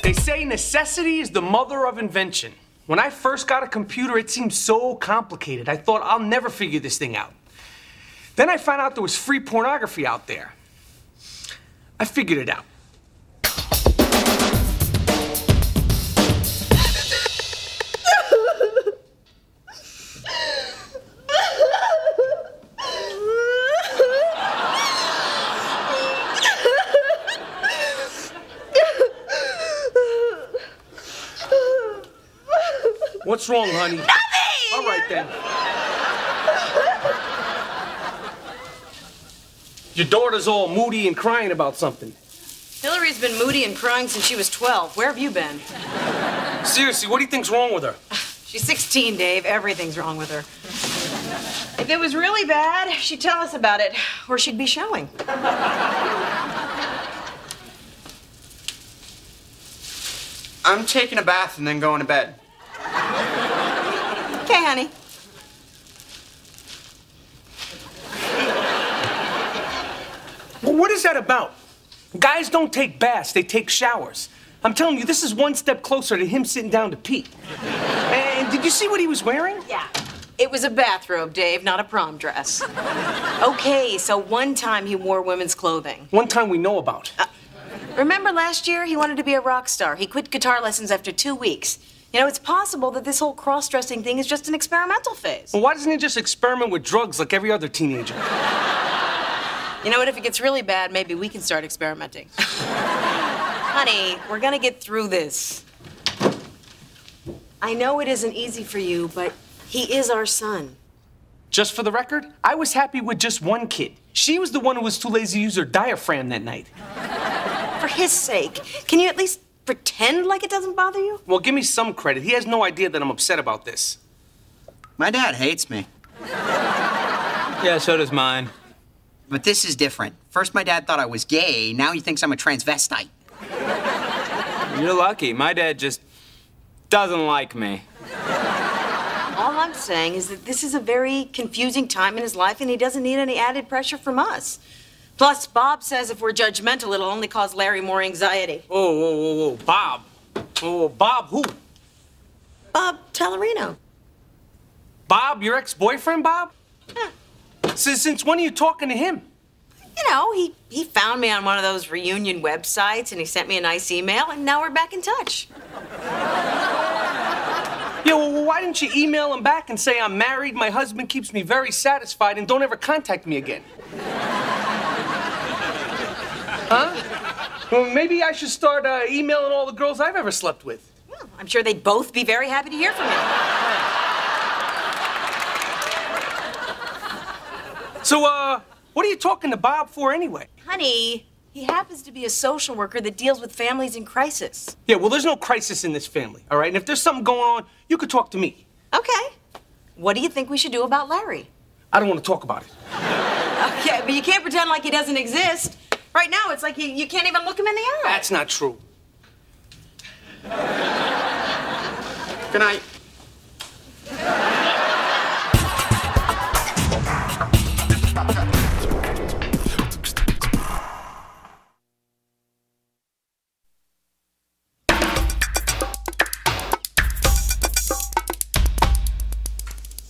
They say necessity is the mother of invention. When I first got a computer, it seemed so complicated. I thought, I'll never figure this thing out. Then I found out there was free pornography out there. I figured it out. What's wrong, honey? Nothing! All right, then. Your daughter's all moody and crying about something. Hillary's been moody and crying since she was 12. Where have you been? Seriously, what do you think's wrong with her? She's 16, Dave. Everything's wrong with her. If it was really bad, she'd tell us about it, or she'd be showing. I'm taking a bath and then going to bed. Okay, honey. Well, what is that about? Guys don't take baths, they take showers. I'm telling you, this is one step closer to him sitting down to pee. And did you see what he was wearing? Yeah. It was a bathrobe, Dave, not a prom dress. Okay, so one time he wore women's clothing. One time we know about. Remember last year he wanted to be a rock star? He quit guitar lessons after 2 weeks. You know, it's possible that this whole cross-dressing thing is just an experimental phase. Well, why doesn't he just experiment with drugs like every other teenager? You know what, if it gets really bad, maybe we can start experimenting. Honey, we're gonna get through this. I know it isn't easy for you, but he is our son. Just for the record, I was happy with just one kid. She was the one who was too lazy to use her diaphragm that night. For his sake, can you at least pretend like it doesn't bother you? Well, give me some credit. He has no idea that I'm upset about this. My dad hates me. Yeah, so does mine. But this is different. First, my dad thought I was gay. Now he thinks I'm a transvestite. You're lucky. My dad just doesn't like me. All I'm saying is that this is a very confusing time in his life, and he doesn't need any added pressure from us. Plus, Bob says if we're judgmental, it'll only cause Larry more anxiety. Oh, Bob. Oh, Bob who? Bob Tellerino. Bob, your ex-boyfriend, Bob? Huh. Since when are you talking to him? You know, he found me on one of those reunion websites, and he sent me a nice email, and now we're back in touch. Yeah, well, why didn't you email him back and say, I'm married, my husband keeps me very satisfied, and don't ever contact me again? Huh? Well, maybe I should start emailing all the girls I've ever slept with. Well, I'm sure they'd both be very happy to hear from you. So, what are you talking to Bob for anyway? Honey, he happens to be a social worker that deals with families in crisis. Yeah, well, there's no crisis in this family, all right? And if there's something going on, you could talk to me. Okay. What do you think we should do about Larry? I don't want to talk about it. Okay, but you can't pretend like he doesn't exist. Right now, it's like you can't even look him in the eye. That's not true. Good night.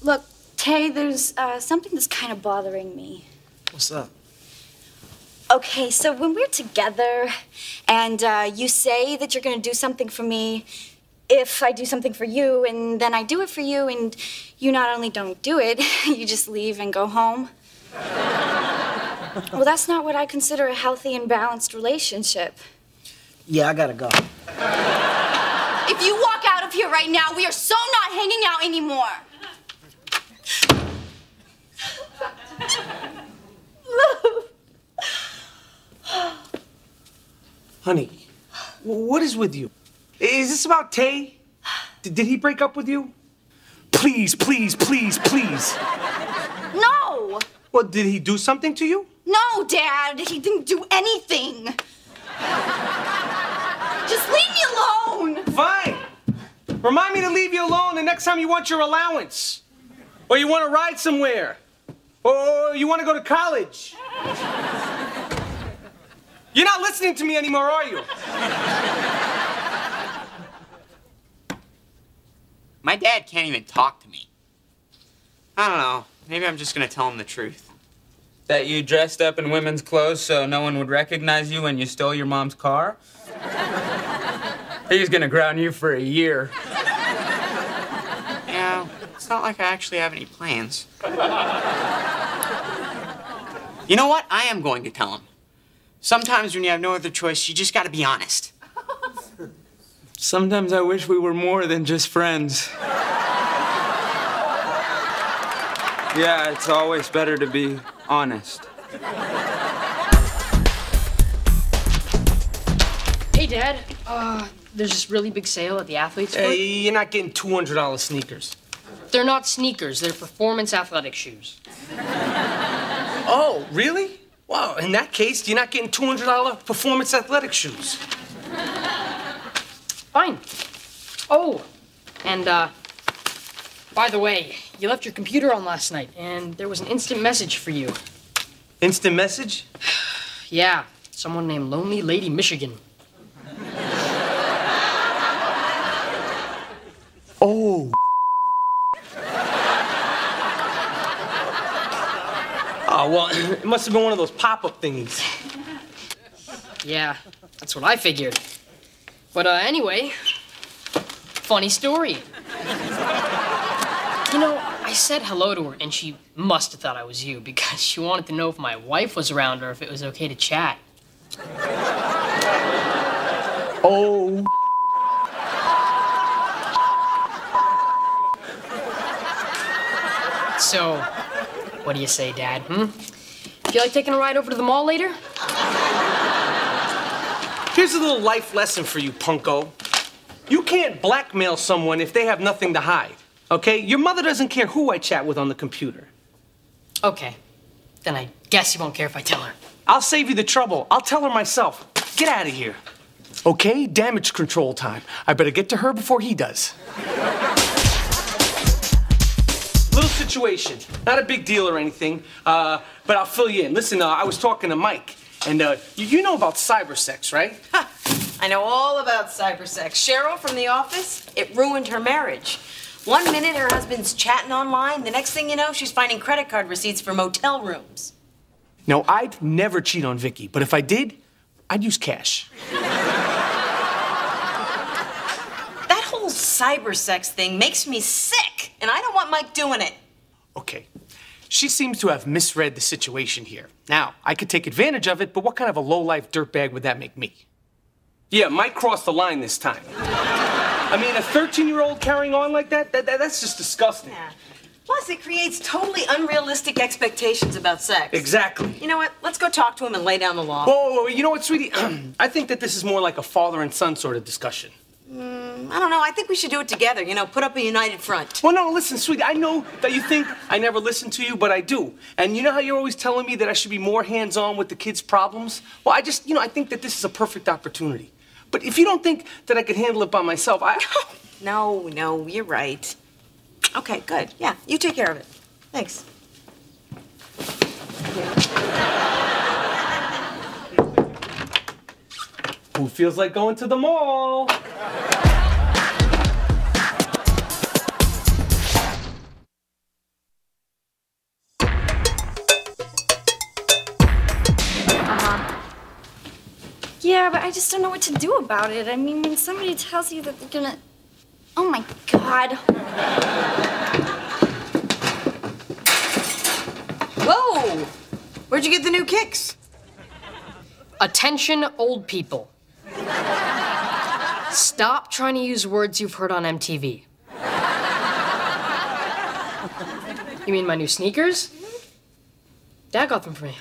Look, Tay, there's something that's kind of bothering me. What's up? Okay, so when we're together and you say that you're going to do something for me if I do something for you, and then I do it for you, and you not only don't do it, you just leave and go home. Well, that's not what I consider a healthy and balanced relationship. Yeah, I gotta go. If you walk out of here right now, we are so not hanging out anymore. Honey, what is with you? Is this about Tay? Did he break up with you? Please, please, please, please. No! Well, did he do something to you? No, Dad, he didn't do anything. Just leave me alone. Fine. Remind me to leave you alone the next time you want your allowance. Or you want to ride somewhere. Or you want to go to college. You're not listening to me anymore, are you? My dad can't even talk to me. I don't know. Maybe I'm just gonna tell him the truth. That you dressed up in women's clothes so no one would recognize you when you stole your mom's car? He's gonna ground you for a year. Yeah, it's not like I actually have any plans. You know what? I am going to tell him. Sometimes when you have no other choice, you just gotta be honest. Sometimes I wish we were more than just friends. Yeah, it's always better to be honest. Hey, Dad. There's this really big sale at the athlete's court. Hey, you're not getting $200 sneakers. They're not sneakers. They're performance athletic shoes. Oh, really? Wow, in that case, you're not getting $200 performance athletic shoes. Fine. Oh, and, by the way, you left your computer on last night, and there was an instant message for you. Instant message? Yeah, someone named Lonely Lady Michigan. Oh. Oh, well, it must have been one of those pop-up thingies. Yeah, that's what I figured. But, anyway, funny story. You know, I said hello to her, and she must have thought I was you, because she wanted to know if my wife was around or if it was okay to chat. Oh. So, what do you say, Dad, Feel like taking a ride over to the mall later? Here's a little life lesson for you, punko. You can't blackmail someone if they have nothing to hide, okay? Your mother doesn't care who I chat with on the computer. Okay. Then I guess you won't care if I tell her. I'll save you the trouble. I'll tell her myself. Get out of here. Okay, damage control time. I better get to her before he does. Little situation. Not a big deal or anything, but I'll fill you in. Listen, I was talking to Mike, and you know about cybersex, right? Ha! I know all about cybersex. Cheryl from the office, it ruined her marriage. 1 minute her husband's chatting online, the next thing you know, she's finding credit card receipts for motel rooms. No, I'd never cheat on Vicky, but if I did, I'd use cash. That whole cybersex thing makes me sick, and I don't want Mike doing it. Okay. She seems to have misread the situation here. Now, I could take advantage of it, but what kind of a low-life dirtbag would that make me? Yeah, Mike crossed the line this time. I mean, a 13-year-old carrying on like that's just disgusting. Yeah. Plus, it creates totally unrealistic expectations about sex. Exactly. You know what? Let's go talk to him and lay down the law. Whoa, you know what, sweetie? I think that this is more like a father and son sort of discussion. I don't know. I think we should do it together. You know, put up a united front. Well, no, listen, sweetie, I know that you think I never listen to you, but I do. And you know how you're always telling me that I should be more hands-on with the kids' problems? Well, I just, I think that this is a perfect opportunity. But if you don't think that I could handle it by myself, No, you're right. Okay, good. Yeah, you take care of it. Thanks. Who feels like going to the mall? Yeah, but I just don't know what to do about it. I mean, when somebody tells you that they're gonna... Oh, my God. Whoa! Where'd you get the new kicks? Attention, old people. Stop trying to use words you've heard on MTV. You mean my new sneakers? Dad got them for me.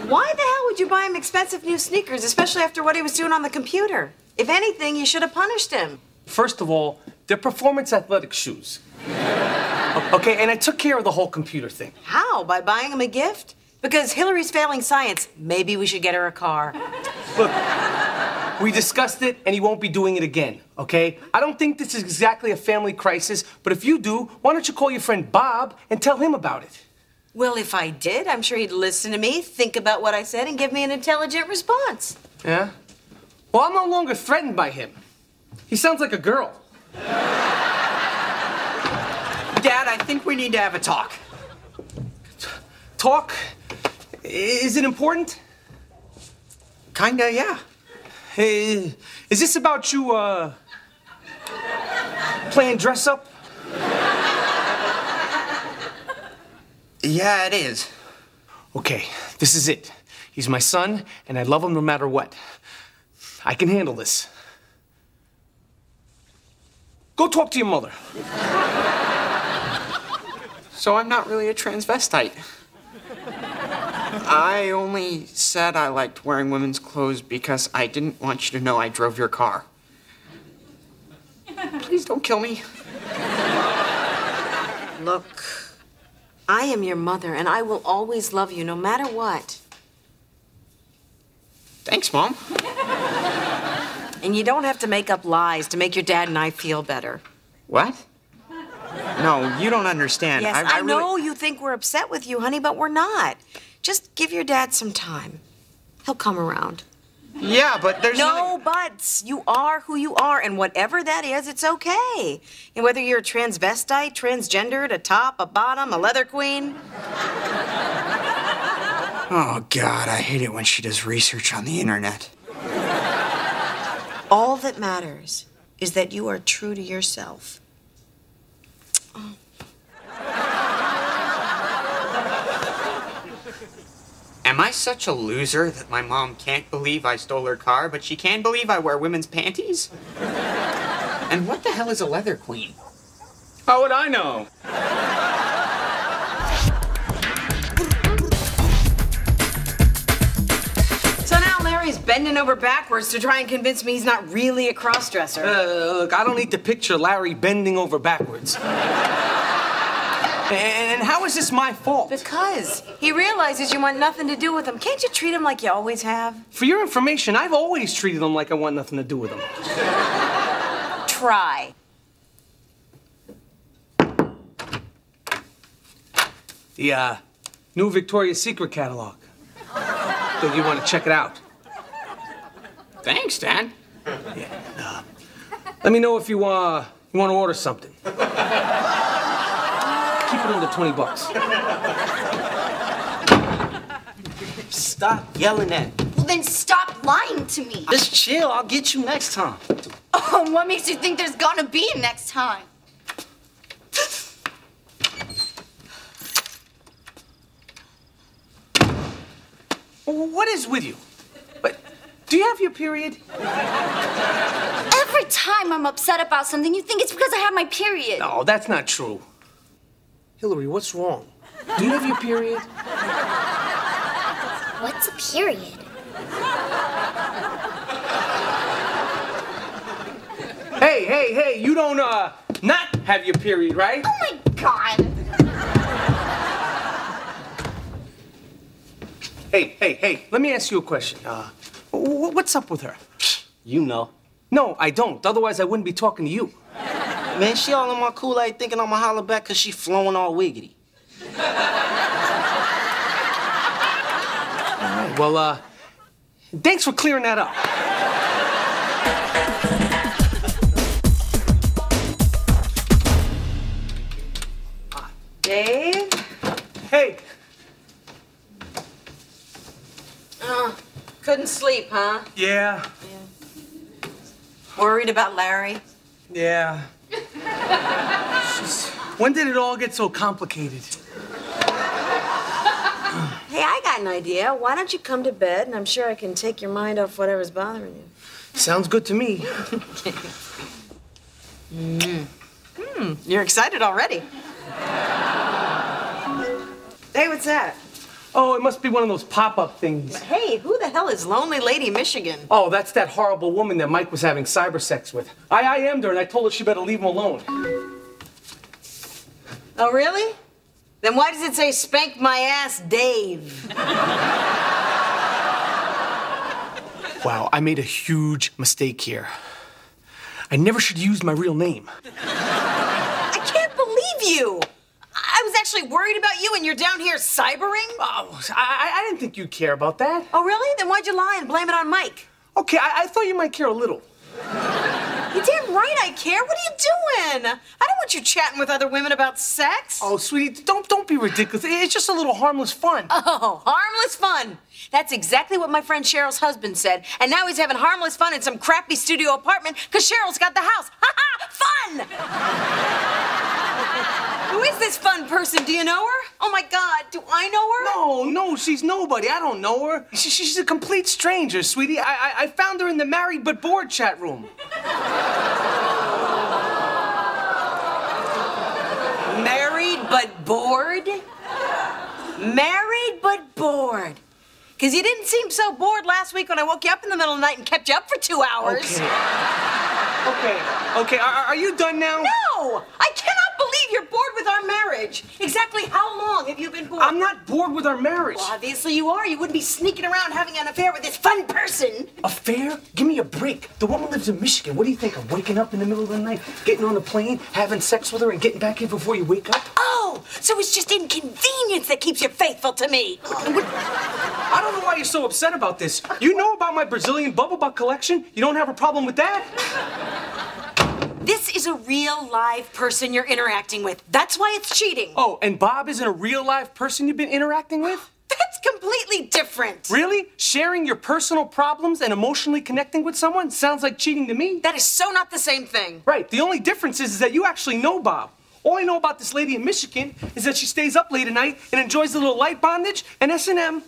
Why the hell would you buy him expensive new sneakers, especially after what he was doing on the computer? If anything, you should have punished him. First of all, they're performance athletic shoes. Okay, and I took care of the whole computer thing. How? By buying him a gift? Because Hillary's failing science. Maybe we should get her a car. Look, we discussed it, and he won't be doing it again, okay? I don't think this is exactly a family crisis, but if you do, why don't you call your friend Bob and tell him about it? Well, if I did, I'm sure he'd listen to me, think about what I said, and give me an intelligent response. Yeah? Well, I'm no longer threatened by him. He sounds like a girl. Dad, I think we need to have a talk. Talk? Is it important? Kinda, yeah. Hey, is this about you, playing dress up? Yeah, it is. Okay, this is it. He's my son, and I love him no matter what. I can handle this. Go talk to your mother. So I'm not really a transvestite. I only said I liked wearing women's clothes because I didn't want you to know I drove your car. Please don't kill me. Look, I am your mother, and I will always love you no matter what. Thanks, Mom. And you don't have to make up lies to make your dad and I feel better. What? No, you don't understand. Yes, I I know you think we're upset with you, honey, but we're not. Just give your dad some time. He'll come around. Yeah, but there's No buts. You are who you are, and whatever that is, it's okay. And whether you're a transvestite, transgendered, a top, a bottom, a leather queen. Oh, God, I hate it when she does research on the internet. All that matters is that you are true to yourself. Oh. Am I such a loser that my mom can't believe I stole her car, but she can believe I wear women's panties? And what the hell is a leather queen? How would I know? So now Larry's bending over backwards to try and convince me he's not really a crossdresser. Look, I don't need to picture Larry bending over backwards. And how is this my fault? Because he realizes you want nothing to do with him. Can't you treat him like you always have? For your information, I've always treated him like I want nothing to do with him. Try. The, new Victoria's Secret catalog. Think you want to check it out? Thanks, Dad. Let me know if you want to order something. Keep it under $20. Stop yelling at me. Well, then stop lying to me. Just chill. I'll get you next time. Oh, what makes you think there's gonna be a next time? What is with you? But do you have your period? Every time I'm upset about something, you think it's because I have my period. No, that's not true. Hillary, what's wrong? Do you have your period? What's a period? Hey, you don't, not have your period, right? Oh my God. Hey, let me ask you a question. What's up with her? You know. No, I don't. Otherwise, I wouldn't be talking to you. Man, she all in my Kool-Aid thinking I'ma holler back because she flowing all wiggity. All right, well, thanks for clearing that up. Dave? Hey. Couldn't sleep, huh? Yeah. Worried about Larry? Yeah. When did it all get so complicated? Hey, I got an idea. Why don't you come to bed, and I'm sure I can take your mind off whatever's bothering you. Sounds good to me. You're excited already. Hey, what's that? Oh, it must be one of those pop-up things. Hey, who the hell is Lonely Lady Michigan? Oh, that's that horrible woman that Mike was having cyber sex with. I IM'd her and I told her she better leave him alone. Oh, really? Then why does it say spank my ass, Dave? Wow, I made a huge mistake here. I never should have used my real name. I can't believe you. I was actually worried about you, and you're down here cybering? Oh, I didn't think you'd care about that. Oh, really? Then why'd you lie and blame it on Mike? Okay, I thought you might care a little. You're damn right I care. What are you doing? I don't want you chatting with other women about sex. Oh, sweetie, don't be ridiculous. It's just a little harmless fun. Oh, harmless fun. That's exactly what my friend Cheryl's husband said. And now he's having harmless fun in some crappy studio apartment because Cheryl's got the house. Ha ha! Fun! Who is this fun person? Do you know her? Oh my God, do I know her? No, she's nobody. I don't know her. She's a complete stranger, sweetie. I found her in the married but bored chat room. Married but bored? Married but bored. Because you didn't seem so bored last week when I woke you up in the middle of the night and kept you up for 2 hours. Okay. Are you done now? No! I cannot believe you're bored with our marriage. Exactly how long have you been bored? I'm not bored with our marriage. Well, obviously you are. You wouldn't be sneaking around having an affair with this fun person. Affair? Give me a break. The woman lives in Michigan. What do you think? I'm waking up in the middle of the night, getting on a plane, having sex with her, and getting back here before you wake up? Oh, so it's just inconvenience that keeps you faithful to me. I don't know why you're so upset about this. You know about my Brazilian bubble butt collection? You don't have a problem with that? This is a real live person you're interacting with. That's why it's cheating. Oh, and Bob isn't a real live person you've been interacting with? That's completely different. Really? Sharing your personal problems and emotionally connecting with someone sounds like cheating to me. That is so not the same thing. Right. The only difference is that you actually know Bob. All I know about this lady in Michigan is that she stays up late at night and enjoys a little light bondage and S&M.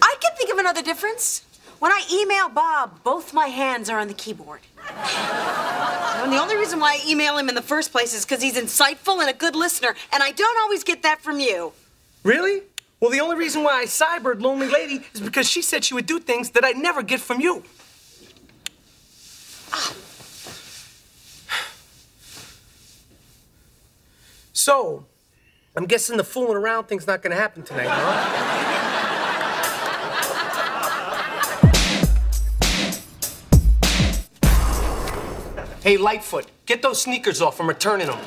I can think of another difference. When I email Bob, both my hands are on the keyboard. And the only reason why I email him in the first place is because he's insightful and a good listener, and I don't always get that from you. Really? Well, the only reason why I cybered Lonely Lady is because she said she would do things that I'd never get from you. So, I'm guessing the fooling around thing's not gonna happen tonight, huh? Hey, Lightfoot, get those sneakers off. I'm returning them.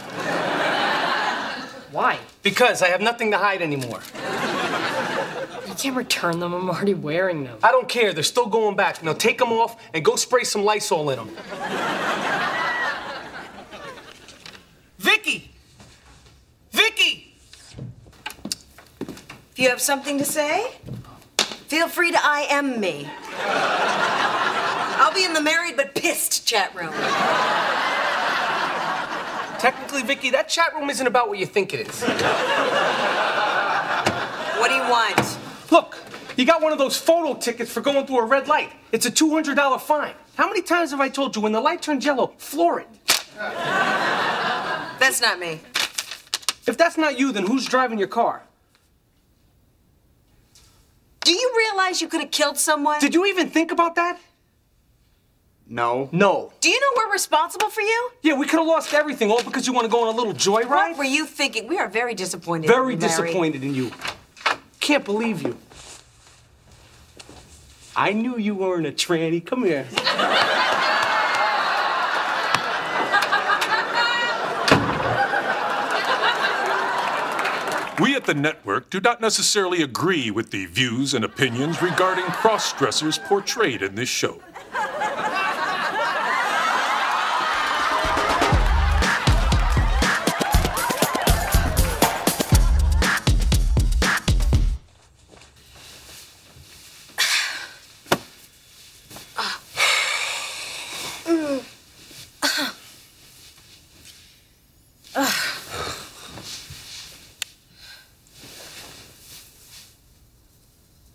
Why? Because I have nothing to hide anymore. You can't return them. I'm already wearing them. I don't care. They're still going back. Now take them off and go spray some Lysol in them. Vicky! Vicky! If you have something to say, feel free to IM me. I'll be in the married but pissed chat room. Technically, Vicky, that chat room isn't about what you think it is. What do you want? Look, you got one of those photo tickets for going through a red light. It's a $200 fine. How many times have I told you when the light turns yellow, floor it? That's not me. If that's not you, then who's driving your car? Do you realize you could have killed someone? Did you even think about that? No. No. Do you know we're responsible for you? Yeah, we could have lost everything, all because you want to go on a little joyride? What were you thinking? We are very disappointed. Very in you, Mary. disappointed in you. Can't believe you. I knew you weren't a tranny. Come here. We at the network do not necessarily agree with the views and opinions regarding cross-dressers portrayed in this show.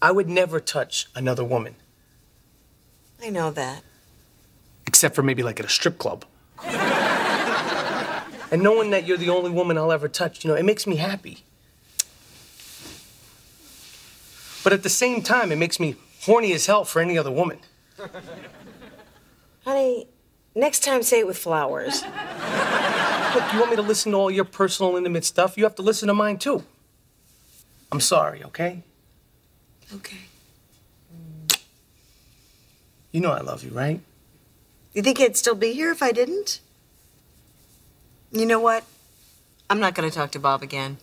I would never touch another woman. I know that. Except for maybe like at a strip club. And knowing that you're the only woman I'll ever touch, it makes me happy. But at the same time, it makes me horny as hell for any other woman. Honey, next time say it with flowers. Look, you want me to listen to all your personal, intimate stuff? You have to listen to mine, too. I'm sorry, okay? Okay. You know I love you, right? You think I'd still be here if I didn't? You know what? I'm not going to talk to Bob again.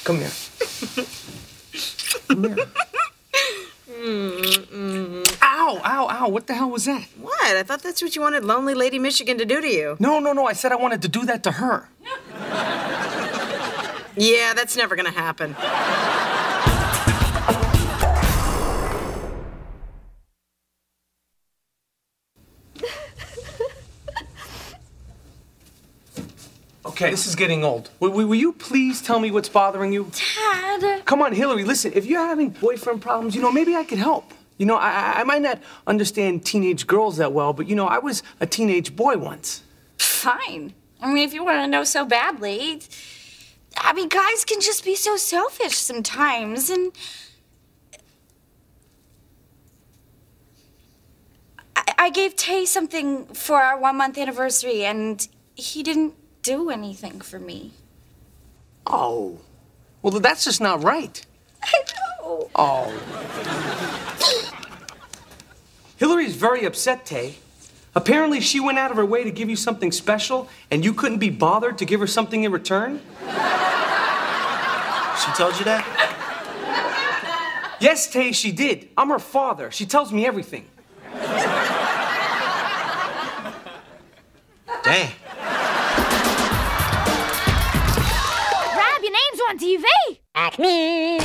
Come here. Come here. Ow, ow, ow. What the hell was that? What? I thought that's what you wanted Lonely Lady Michigan to do to you. No, no, no. I said I wanted to do that to her. Yeah, that's never gonna happen. Okay, this is getting old. Will you please tell me what's bothering you? Dad. Come on, Hillary, listen. If you're having boyfriend problems, maybe I could help. I might not understand teenage girls that well, but, I was a teenage boy once. Fine. I mean, if you want to know so badly. I mean, guys can just be so selfish sometimes, and... I gave Tay something for our 1-month anniversary, and he didn't do anything for me. Oh. Well, that's just not right. I know. Oh. Hillary's very upset, Tay. Apparently, she went out of her way to give you something special, and you couldn't be bothered to give her something in return? She told you that? Yes, Tay, she did. I'm her father. She tells me everything. Dang. Rob, your name's on TV. Acme.